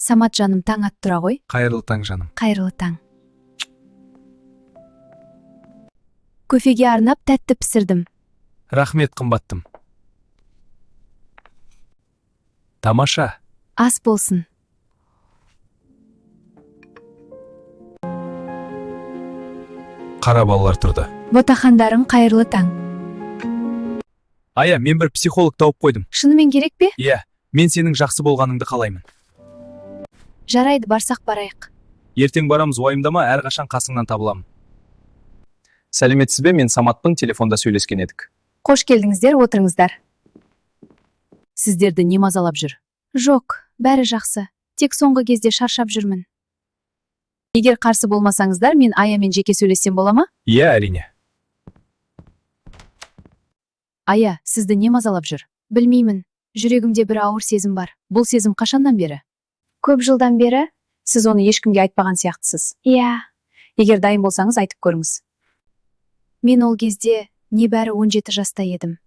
Самат жаным, таң ат тұра ғой. Қайырлы таң жаным. Қайырлы таң. Көфеге арнап тәтті пісірдім. Рахмет қымбаттым. Тамаша. Ас болсын. Қара балалар тұрды. Ботақандарың, қайырлы таң. Ая, мен бір психолог тауып қойдым. Шынымен керек пе? Иә, мен сенің жақсы болғаныңды қалаймын. Жарайды, барсақ барайық. Ертең барамыз, уайымдама, әрқашан қасыңнан табыламын. Сәлеметсіз бе, мен Саматпын, телефонда сөйлескен едік. Қош келдіңіздер, отырыңыздар. Сіздерді не мазалап жүр? Жоқ, бәрі жақсы. Тек соңғы кезде шаршап жүрмін. Егер қарсы болмасаңыздар, мен Аямен жеке сөйлессем бола ма? Иә, әрине. Ая, сізді не мазалап жүр? Білмеймін. Жүрегімде бір ауыр сезім бар. Бұл сезім қашаннан бері? Көп жылдан бері? Сіз оны ешкімге айтпаған сияқтысыз. Иә. Егер дайын болсаңыз, айтып көріңіз. Мен ол кезде небәрі 17 жаста едім.